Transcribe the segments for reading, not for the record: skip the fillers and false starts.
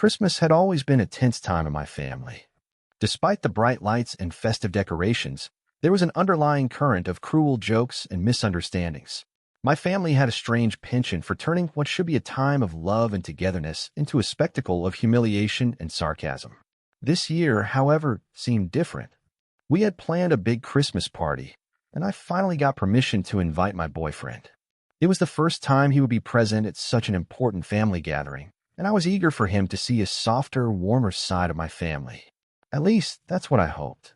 Christmas had always been a tense time in my family. Despite the bright lights and festive decorations, there was an underlying current of cruel jokes and misunderstandings. My family had a strange penchant for turning what should be a time of love and togetherness into a spectacle of humiliation and sarcasm. This year, however, seemed different. We had planned a big Christmas party, and I finally got permission to invite my boyfriend. It was the first time he would be present at such an important family gathering, and I was eager for him to see a softer, warmer side of my family. At least, that's what I hoped.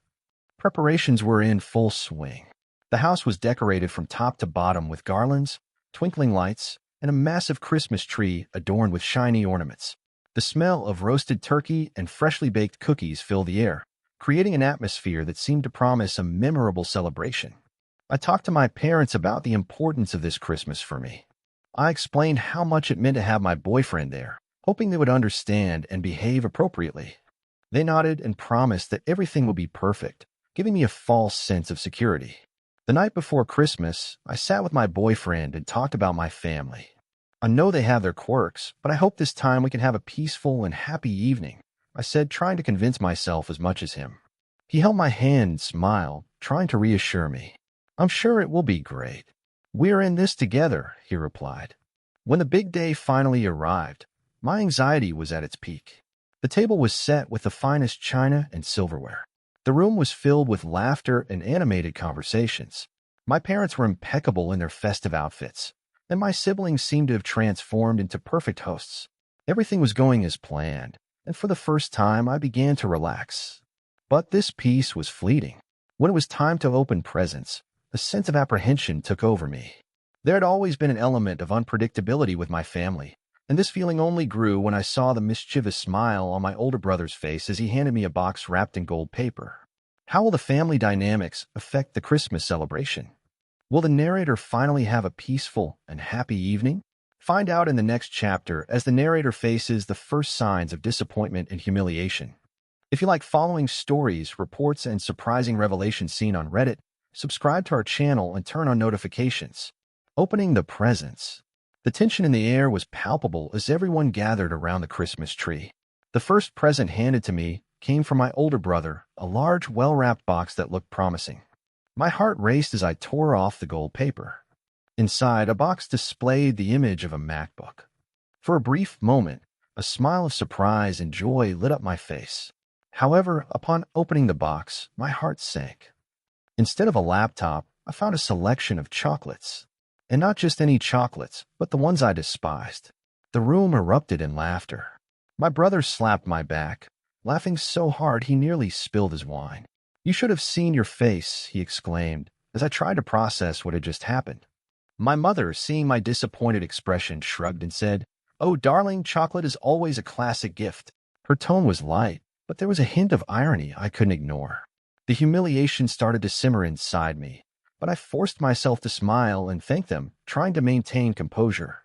Preparations were in full swing. The house was decorated from top to bottom with garlands, twinkling lights, and a massive Christmas tree adorned with shiny ornaments. The smell of roasted turkey and freshly baked cookies filled the air, creating an atmosphere that seemed to promise a memorable celebration. I talked to my parents about the importance of this Christmas for me. I explained how much it meant to have my boyfriend there, hoping they would understand and behave appropriately. They nodded and promised that everything would be perfect, giving me a false sense of security. The night before Christmas, I sat with my boyfriend and talked about my family. I know they have their quirks, but I hope this time we can have a peaceful and happy evening, I said, trying to convince myself as much as him. He held my hand and smiled, trying to reassure me. I'm sure it will be great. We're in this together, he replied. When the big day finally arrived, my anxiety was at its peak. The table was set with the finest china and silverware. The room was filled with laughter and animated conversations. My parents were impeccable in their festive outfits, and my siblings seemed to have transformed into perfect hosts. Everything was going as planned, and for the first time I began to relax. But this peace was fleeting. When it was time to open presents, a sense of apprehension took over me. There had always been an element of unpredictability with my family, and this feeling only grew when I saw the mischievous smile on my older brother's face as he handed me a box wrapped in gold paper. How will the family dynamics affect the Christmas celebration? Will the narrator finally have a peaceful and happy evening? Find out in the next chapter as the narrator faces the first signs of disappointment and humiliation. If you like following stories, reports, and surprising revelations seen on Reddit, subscribe to our channel and turn on notifications. Opening the presents. The tension in the air was palpable as everyone gathered around the Christmas tree. The first present handed to me came from my older brother, a large, well-wrapped box that looked promising. My heart raced as I tore off the gold paper. Inside, a box displayed the image of a MacBook. For a brief moment, a smile of surprise and joy lit up my face. However, upon opening the box, my heart sank. Instead of a laptop, I found a selection of chocolates. And not just any chocolates, but the ones I despised. The room erupted in laughter. My brother slapped my back, laughing so hard he nearly spilled his wine. You should have seen your face, he exclaimed, as I tried to process what had just happened. My mother, seeing my disappointed expression, shrugged and said, "Oh, darling, chocolate is always a classic gift." Her tone was light, but there was a hint of irony I couldn't ignore. The humiliation started to simmer inside me, but I forced myself to smile and thank them, trying to maintain composure.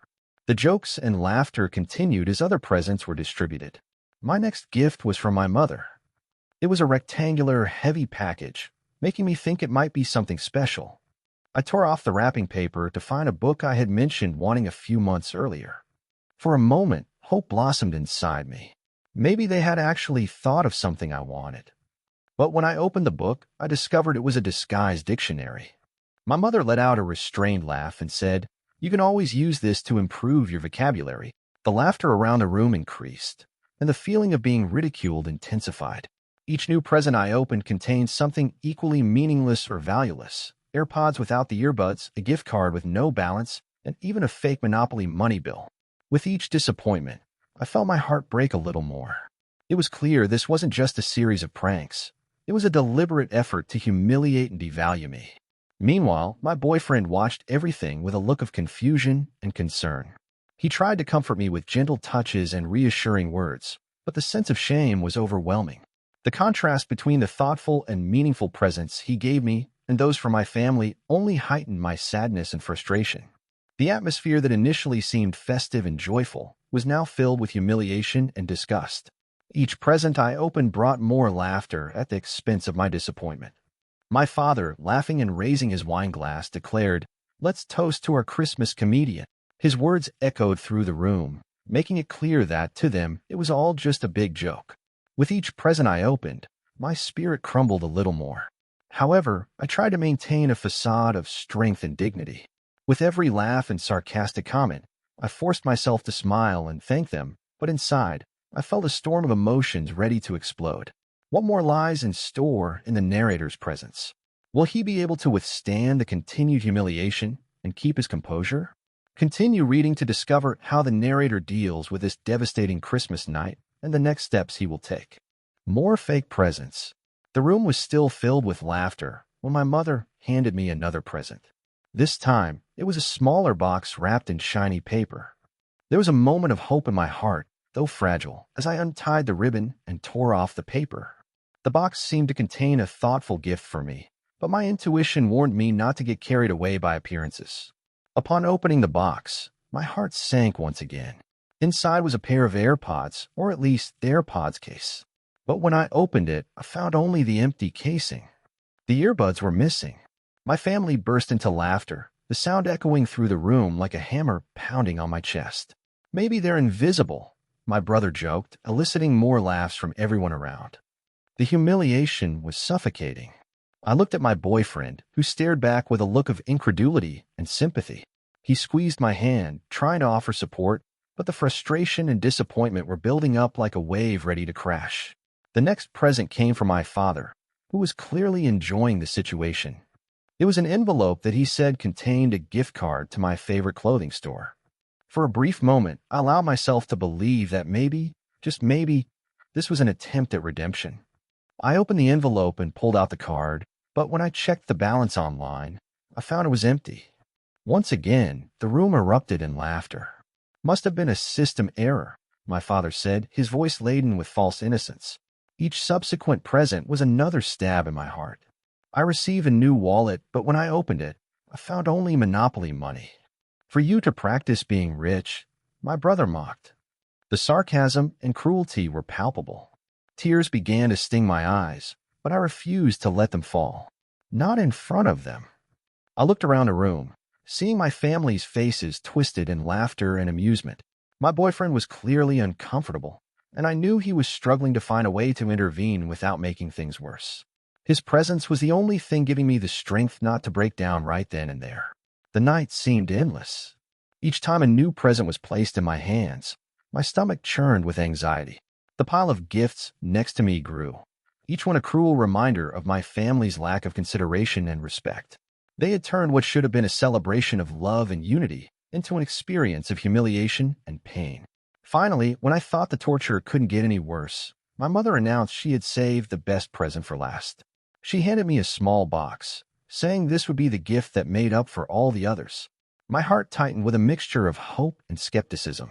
The jokes and laughter continued as other presents were distributed. My next gift was from my mother. It was a rectangular, heavy package, making me think it might be something special. I tore off the wrapping paper to find a book I had mentioned wanting a few months earlier. For a moment, hope blossomed inside me. Maybe they had actually thought of something I wanted. But when I opened the book, I discovered it was a disguised dictionary. My mother let out a restrained laugh and said, "You can always use this to improve your vocabulary." The laughter around the room increased, and the feeling of being ridiculed intensified. Each new present I opened contained something equally meaningless or valueless. AirPods without the earbuds, a gift card with no balance, and even a fake Monopoly money bill. With each disappointment, I felt my heart break a little more. It was clear this wasn't just a series of pranks. It was a deliberate effort to humiliate and devalue me. Meanwhile, my boyfriend watched everything with a look of confusion and concern. He tried to comfort me with gentle touches and reassuring words, but the sense of shame was overwhelming. The contrast between the thoughtful and meaningful presents he gave me and those from my family only heightened my sadness and frustration. The atmosphere that initially seemed festive and joyful was now filled with humiliation and disgust. Each present I opened brought more laughter at the expense of my disappointment. My father, laughing and raising his wine glass, declared, "Let's toast to our Christmas comedian." His words echoed through the room, making it clear that, to them, it was all just a big joke. With each present I opened, my spirit crumbled a little more. However, I tried to maintain a facade of strength and dignity. With every laugh and sarcastic comment, I forced myself to smile and thank them, but inside, I felt a storm of emotions ready to explode. What more lies in store in the narrator's presence? Will he be able to withstand the continued humiliation and keep his composure? Continue reading to discover how the narrator deals with this devastating Christmas night and the next steps he will take. More fake presents. The room was still filled with laughter when my mother handed me another present. This time, it was a smaller box wrapped in shiny paper. There was a moment of hope in my heart, though fragile, as I untied the ribbon and tore off the paper. The box seemed to contain a thoughtful gift for me, but my intuition warned me not to get carried away by appearances. Upon opening the box, my heart sank once again. Inside was a pair of AirPods, or at least the AirPods case. But when I opened it, I found only the empty casing. The earbuds were missing. My family burst into laughter, the sound echoing through the room like a hammer pounding on my chest. Maybe they're invisible, my brother joked, eliciting more laughs from everyone around. The humiliation was suffocating. I looked at my boyfriend, who stared back with a look of incredulity and sympathy. He squeezed my hand, trying to offer support, but the frustration and disappointment were building up like a wave ready to crash. The next present came from my father, who was clearly enjoying the situation. It was an envelope that he said contained a gift card to my favorite clothing store. For a brief moment, I allowed myself to believe that maybe, just maybe, this was an attempt at redemption. I opened the envelope and pulled out the card, but when I checked the balance online, I found it was empty. Once again, the room erupted in laughter. Must have been a system error, my father said, his voice laden with false innocence. Each subsequent present was another stab in my heart. I received a new wallet, but when I opened it, I found only Monopoly money. For you to practice being rich, my brother mocked. The sarcasm and cruelty were palpable. Tears began to sting my eyes, but I refused to let them fall. Not in front of them. I looked around the room, seeing my family's faces twisted in laughter and amusement. My boyfriend was clearly uncomfortable, and I knew he was struggling to find a way to intervene without making things worse. His presence was the only thing giving me the strength not to break down right then and there. The night seemed endless. Each time a new present was placed in my hands, my stomach churned with anxiety. The pile of gifts next to me grew, each one a cruel reminder of my family's lack of consideration and respect. They had turned what should have been a celebration of love and unity into an experience of humiliation and pain. Finally, when I thought the torture couldn't get any worse, my mother announced she had saved the best present for last. She handed me a small box, saying this would be the gift that made up for all the others. My heart tightened with a mixture of hope and skepticism.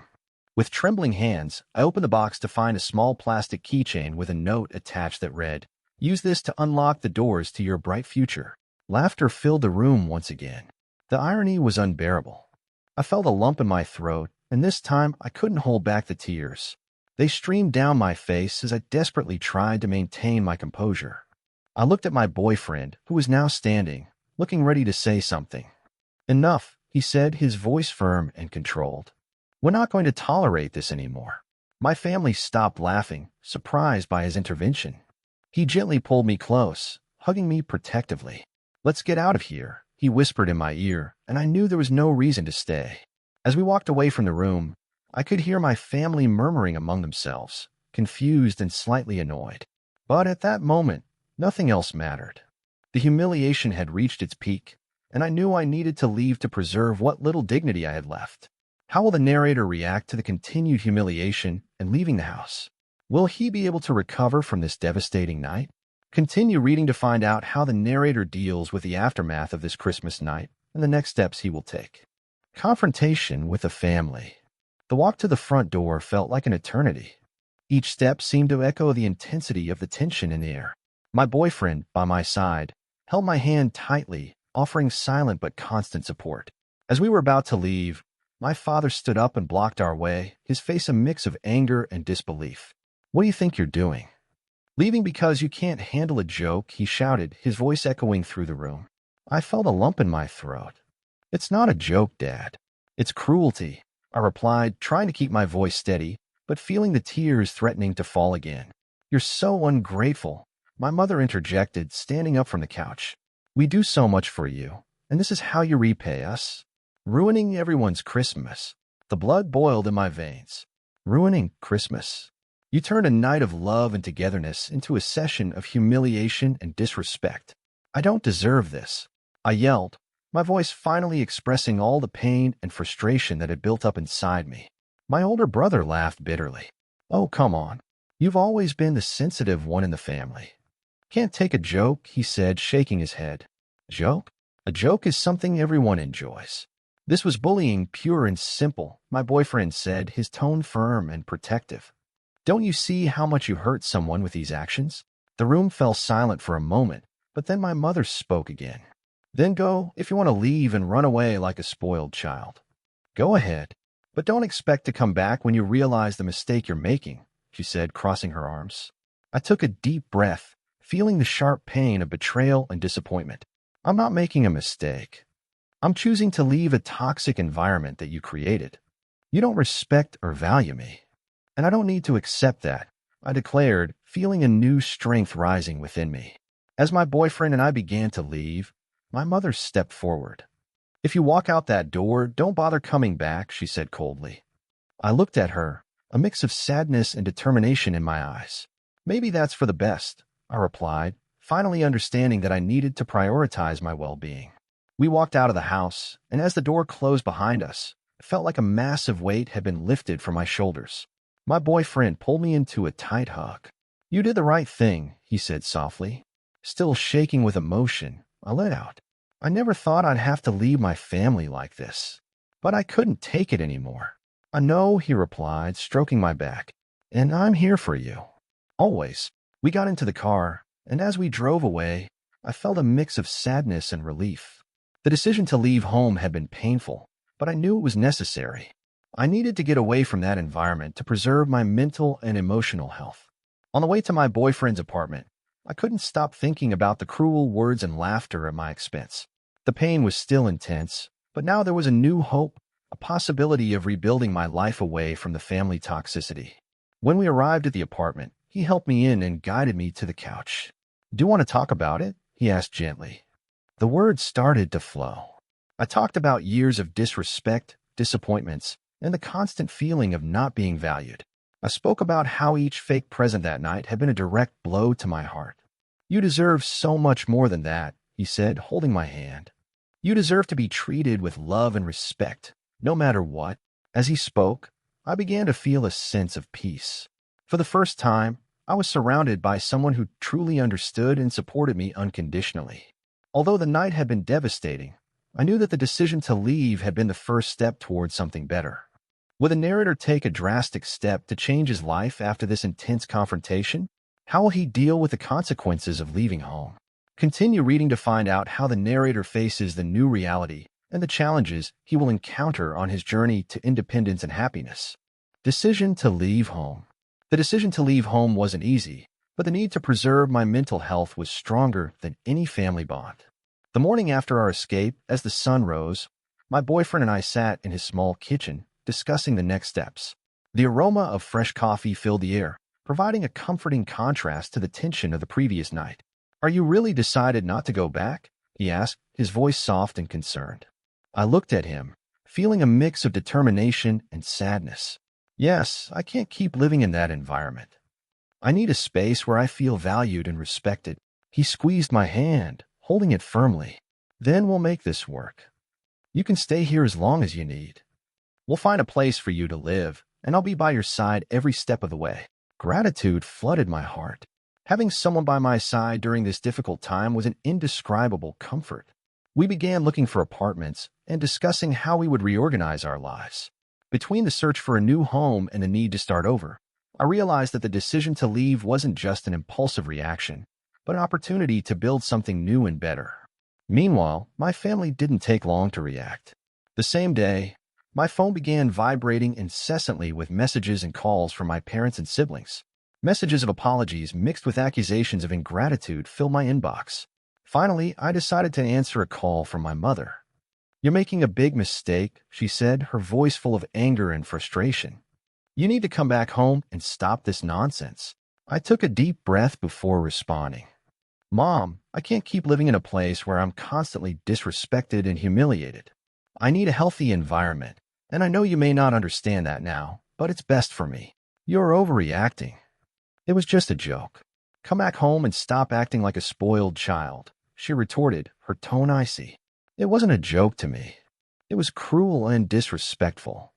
With trembling hands, I opened the box to find a small plastic keychain with a note attached that read, "Use this to unlock the doors to your bright future." Laughter filled the room once again. The irony was unbearable. I felt a lump in my throat, and this time I couldn't hold back the tears. They streamed down my face as I desperately tried to maintain my composure. I looked at my boyfriend, who was now standing, looking ready to say something. "Enough," he said, his voice firm and controlled. "We're not going to tolerate this anymore." My family stopped laughing, surprised by his intervention. He gently pulled me close, hugging me protectively. "Let's get out of here," he whispered in my ear, and I knew there was no reason to stay. As we walked away from the room, I could hear my family murmuring among themselves, confused and slightly annoyed. But at that moment, nothing else mattered. The humiliation had reached its peak, and I knew I needed to leave to preserve what little dignity I had left. How will the narrator react to the continued humiliation and leaving the house? Will he be able to recover from this devastating night? Continue reading to find out how the narrator deals with the aftermath of this Christmas night and the next steps he will take. Confrontation with a family. The walk to the front door felt like an eternity. Each step seemed to echo the intensity of the tension in the air. My boyfriend, by my side, held my hand tightly, offering silent but constant support. As we were about to leave, my father stood up and blocked our way, his face a mix of anger and disbelief. "What do you think you're doing? Leaving because you can't handle a joke?" he shouted, his voice echoing through the room. I felt a lump in my throat. "It's not a joke, Dad. It's cruelty. I replied, trying to keep my voice steady, but feeling the tears threatening to fall again. You're so ungrateful, my mother interjected, standing up from the couch. We do so much for you, and this is how you repay us? Ruining everyone's Christmas. The blood boiled in my veins. Ruining Christmas? You turned a night of love and togetherness into a session of humiliation and disrespect. I don't deserve this, I yelled, my voice finally expressing all the pain and frustration that had built up inside me. My older brother laughed bitterly. Oh, come on. You've always been the sensitive one in the family. Can't take a joke, he said, shaking his head. Joke? A joke is something everyone enjoys. This was bullying, pure and simple, my boyfriend said, his tone firm and protective. Don't you see how much you hurt someone with these actions? The room fell silent for a moment, but then my mother spoke again. Then go if you want to leave and run away like a spoiled child. Go ahead, but don't expect to come back when you realize the mistake you're making, she said, crossing her arms. I took a deep breath, feeling the sharp pain of betrayal and disappointment. I'm not making a mistake. I'm choosing to leave a toxic environment that you created. You don't respect or value me, and I don't need to accept that, I declared, feeling a new strength rising within me. As my boyfriend and I began to leave, my mother stepped forward. If you walk out that door, don't bother coming back, she said coldly. I looked at her, a mix of sadness and determination in my eyes. Maybe that's for the best, I replied, finally understanding that I needed to prioritize my well-being. We walked out of the house, and as the door closed behind us, it felt like a massive weight had been lifted from my shoulders. My boyfriend pulled me into a tight hug. You did the right thing, he said softly. Still shaking with emotion, I let out. I never thought I'd have to leave my family like this, but I couldn't take it anymore. I know, he replied, stroking my back, and I'm here for you. Always. We got into the car, and as we drove away, I felt a mix of sadness and relief. The decision to leave home had been painful, but I knew it was necessary. I needed to get away from that environment to preserve my mental and emotional health. On the way to my boyfriend's apartment, I couldn't stop thinking about the cruel words and laughter at my expense. The pain was still intense, but now there was a new hope, a possibility of rebuilding my life away from the family toxicity. When we arrived at the apartment, he helped me in and guided me to the couch. Do you want to talk about it? He asked gently. The words started to flow. I talked about years of disrespect, disappointments, and the constant feeling of not being valued. I spoke about how each fake present that night had been a direct blow to my heart. You deserve so much more than that, he said, holding my hand. You deserve to be treated with love and respect, no matter what. As he spoke, I began to feel a sense of peace. For the first time, I was surrounded by someone who truly understood and supported me unconditionally. Although the night had been devastating, I knew that the decision to leave had been the first step towards something better. Would the narrator take a drastic step to change his life after this intense confrontation? How will he deal with the consequences of leaving home? Continue reading to find out how the narrator faces the new reality and the challenges he will encounter on his journey to independence and happiness. Decision to leave home. The decision to leave home wasn't easy, but the need to preserve my mental health was stronger than any family bond. The morning after our escape, as the sun rose, my boyfriend and I sat in his small kitchen, discussing the next steps. The aroma of fresh coffee filled the air, providing a comforting contrast to the tension of the previous night. Are you really decided not to go back? He asked, his voice soft and concerned. I looked at him, feeling a mix of determination and sadness. Yes, I can't keep living in that environment. I need a space where I feel valued and respected. He squeezed my hand, holding it firmly. Then we'll make this work. You can stay here as long as you need. We'll find a place for you to live, and I'll be by your side every step of the way. Gratitude flooded my heart. Having someone by my side during this difficult time was an indescribable comfort. We began looking for apartments and discussing how we would reorganize our lives. Between the search for a new home and the need to start over, I realized that the decision to leave wasn't just an impulsive reaction, but an opportunity to build something new and better. Meanwhile, my family didn't take long to react. The same day, my phone began vibrating incessantly with messages and calls from my parents and siblings. Messages of apologies mixed with accusations of ingratitude filled my inbox. Finally, I decided to answer a call from my mother. "You're making a big mistake," she said, her voice full of anger and frustration. "You need to come back home and stop this nonsense." I took a deep breath before responding. "Mom, I can't keep living in a place where I'm constantly disrespected and humiliated. I need a healthy environment, and I know you may not understand that now, but it's best for me." "You're overreacting." "It was just a joke. Come back home and stop acting like a spoiled child," she retorted, her tone icy. "It wasn't a joke to me. It was cruel and disrespectful."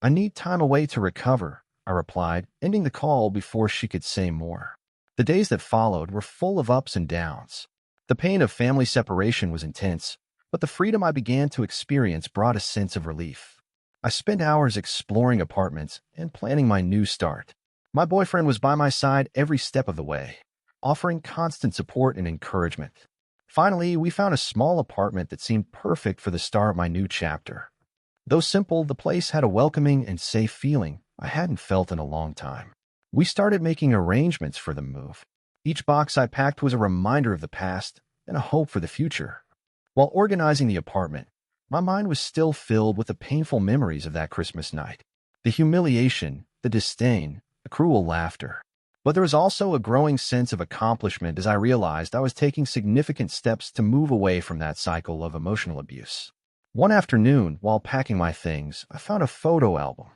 "I need time away to recover," I replied, ending the call before she could say more. The days that followed were full of ups and downs. The pain of family separation was intense, but the freedom I began to experience brought a sense of relief. I spent hours exploring apartments and planning my new start. My boyfriend was by my side every step of the way, offering constant support and encouragement. Finally, we found a small apartment that seemed perfect for the start of my new chapter. Though simple, the place had a welcoming and safe feeling I hadn't felt in a long time. We started making arrangements for the move. Each box I packed was a reminder of the past and a hope for the future. While organizing the apartment, my mind was still filled with the painful memories of that Christmas night. The humiliation, the disdain, the cruel laughter. But there was also a growing sense of accomplishment as I realized I was taking significant steps to move away from that cycle of emotional abuse. One afternoon, while packing my things, I found a photo album.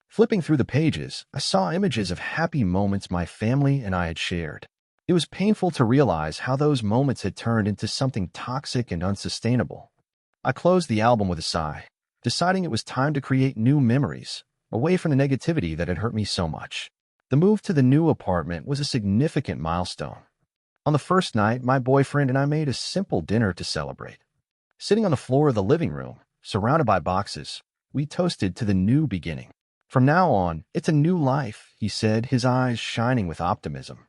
Flipping through the pages, I saw images of happy moments my family and I had shared. It was painful to realize how those moments had turned into something toxic and unsustainable. I closed the album with a sigh, deciding it was time to create new memories, away from the negativity that had hurt me so much. The move to the new apartment was a significant milestone. On the first night, my boyfriend and I made a simple dinner to celebrate. Sitting on the floor of the living room, surrounded by boxes, we toasted to the new beginning. "From now on, it's a new life," he said, his eyes shining with optimism.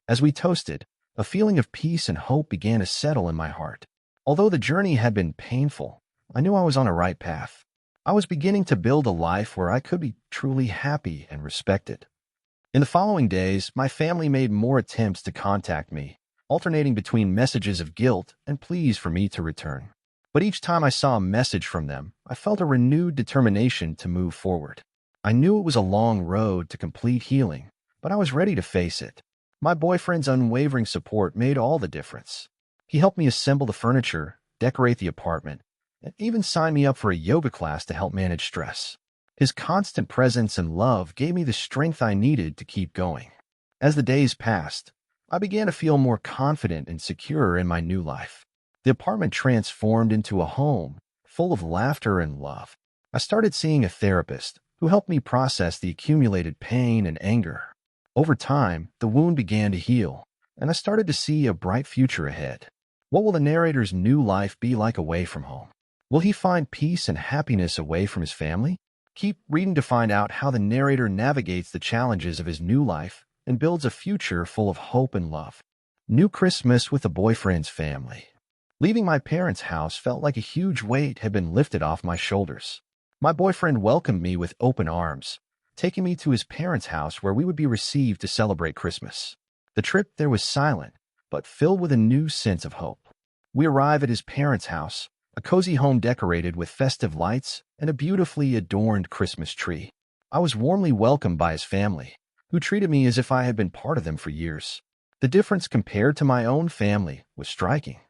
As we toasted, a feeling of peace and hope began to settle in my heart. Although the journey had been painful, I knew I was on a right path. I was beginning to build a life where I could be truly happy and respected. In the following days, my family made more attempts to contact me, alternating between messages of guilt and pleas for me to return. But each time I saw a message from them, I felt a renewed determination to move forward. I knew it was a long road to complete healing, but I was ready to face it. My boyfriend's unwavering support made all the difference. He helped me assemble the furniture, decorate the apartment, and even signed me up for a yoga class to help manage stress. His constant presence and love gave me the strength I needed to keep going. As the days passed, I began to feel more confident and secure in my new life. The apartment transformed into a home full of laughter and love. I started seeing a therapist who helped me process the accumulated pain and anger. Over time, the wound began to heal, and I started to see a bright future ahead. What will the narrator's new life be like away from home? Will he find peace and happiness away from his family? Keep reading to find out how the narrator navigates the challenges of his new life and builds a future full of hope and love. New Christmas with a boyfriend's family. Leaving my parents' house felt like a huge weight had been lifted off my shoulders. My boyfriend welcomed me with open arms, taking me to his parents' house where we would be received to celebrate Christmas. The trip there was silent, but filled with a new sense of hope. We arrive at his parents' house, a cozy home decorated with festive lights and a beautifully adorned Christmas tree. I was warmly welcomed by his family, who treated me as if I had been part of them for years. The difference compared to my own family was striking.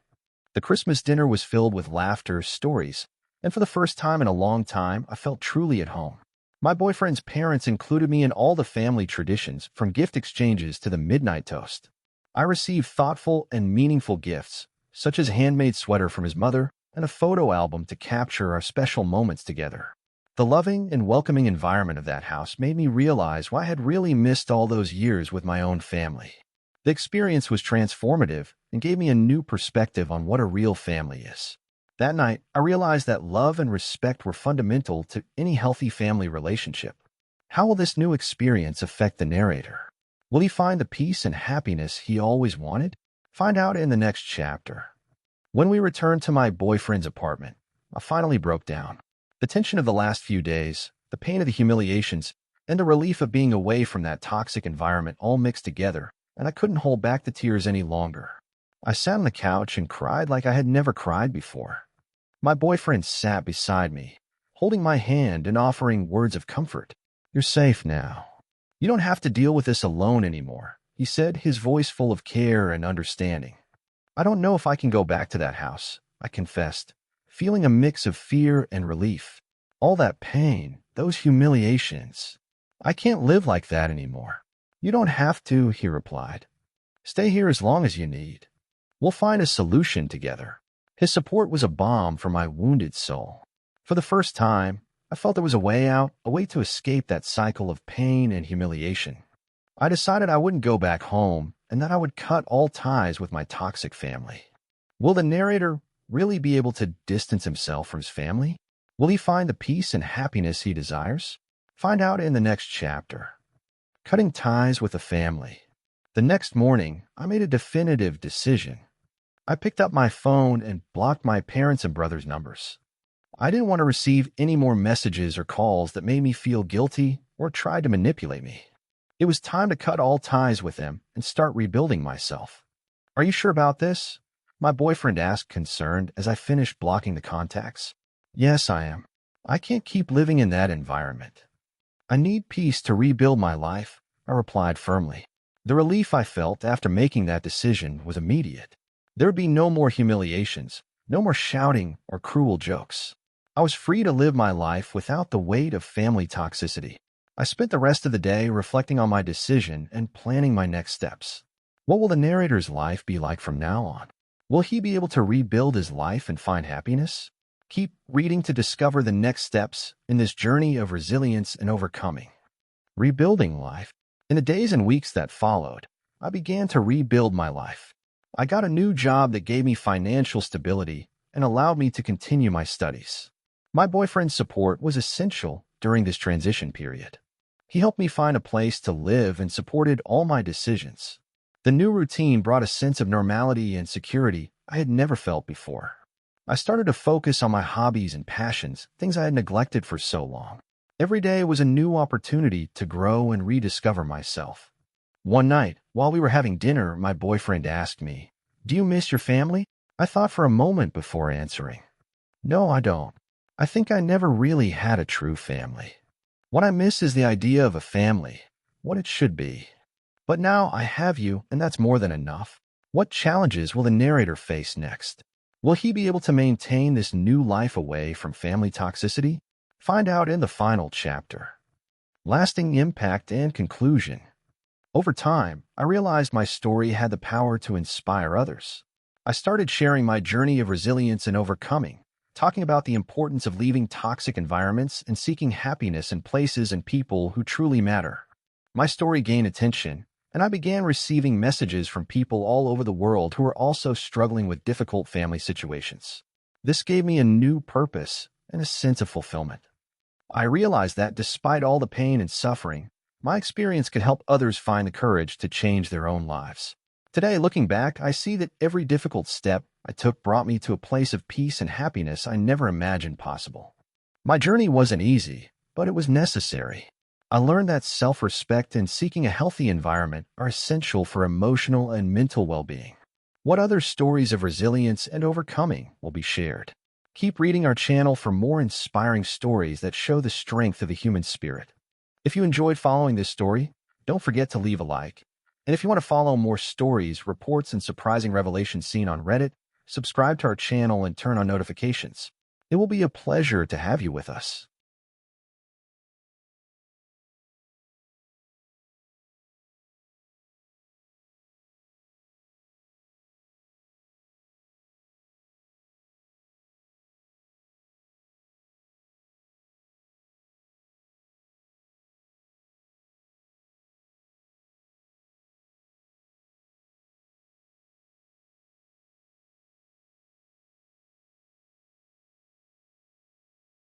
The Christmas dinner was filled with laughter, stories, and for the first time in a long time, I felt truly at home. My boyfriend's parents included me in all the family traditions, from gift exchanges to the midnight toast. I received thoughtful and meaningful gifts, such as a handmade sweater from his mother and a photo album to capture our special moments together. The loving and welcoming environment of that house made me realize why I had really missed all those years with my own family. The experience was transformative and gave me a new perspective on what a real family is. That night, I realized that love and respect were fundamental to any healthy family relationship. How will this new experience affect the narrator? Will he find the peace and happiness he always wanted? Find out in the next chapter. When we returned to my boyfriend's apartment, I finally broke down. The tension of the last few days, the pain of the humiliations, and the relief of being away from that toxic environment all mixed together, and I couldn't hold back the tears any longer. I sat on the couch and cried like I had never cried before. My boyfriend sat beside me, holding my hand and offering words of comfort. "You're safe now. You don't have to deal with this alone anymore," he said, his voice full of care and understanding. "I don't know if I can go back to that house," I confessed, feeling a mix of fear and relief. All that pain, those humiliations. "I can't live like that anymore." "You don't have to," he replied. "Stay here as long as you need. We'll find a solution together." His support was a balm for my wounded soul. For the first time, I felt there was a way out, a way to escape that cycle of pain and humiliation. I decided I wouldn't go back home and that I would cut all ties with my toxic family. Will the narrator really be able to distance himself from his family? Will he find the peace and happiness he desires? Find out in the next chapter. Cutting ties with a family. The next morning, I made a definitive decision. I picked up my phone and blocked my parents' and brothers' numbers. I didn't want to receive any more messages or calls that made me feel guilty or tried to manipulate me. It was time to cut all ties with them and start rebuilding myself. "Are you sure about this?" my boyfriend asked, concerned, as I finished blocking the contacts. "Yes, I am. I can't keep living in that environment. I need peace to rebuild my life," I replied firmly. The relief I felt after making that decision was immediate. There would be no more humiliations, no more shouting or cruel jokes. I was free to live my life without the weight of family toxicity. I spent the rest of the day reflecting on my decision and planning my next steps. What will the narrator's life be like from now on? Will he be able to rebuild his life and find happiness? Keep reading to discover the next steps in this journey of resilience and overcoming. Rebuilding life. In the days and weeks that followed, I began to rebuild my life. I got a new job that gave me financial stability and allowed me to continue my studies. My boyfriend's support was essential during this transition period. He helped me find a place to live and supported all my decisions. The new routine brought a sense of normality and security I had never felt before. I started to focus on my hobbies and passions, things I had neglected for so long. Every day was a new opportunity to grow and rediscover myself. One night, while we were having dinner, my boyfriend asked me, "Do you miss your family?" I thought for a moment before answering. "No, I don't. I think I never really had a true family. What I miss is the idea of a family, what it should be. But now I have you, and that's more than enough." What challenges will the narrator face next? Will he be able to maintain this new life away from family toxicity? Find out in the final chapter. Lasting impact and conclusion. Over time, I realized my story had the power to inspire others. I started sharing my journey of resilience and overcoming, talking about the importance of leaving toxic environments and seeking happiness in places and people who truly matter. My story gained attention, and I began receiving messages from people all over the world who were also struggling with difficult family situations. This gave me a new purpose and a sense of fulfillment. I realized that despite all the pain and suffering, my experience could help others find the courage to change their own lives. Today, looking back, I see that every difficult step I took brought me to a place of peace and happiness I never imagined possible. My journey wasn't easy, but it was necessary. I learned that self-respect and seeking a healthy environment are essential for emotional and mental well-being. What other stories of resilience and overcoming will be shared? Keep reading our channel for more inspiring stories that show the strength of the human spirit. If you enjoyed following this story, don't forget to leave a like. And if you want to follow more stories, reports, and surprising revelations seen on Reddit, subscribe to our channel and turn on notifications. It will be a pleasure to have you with us.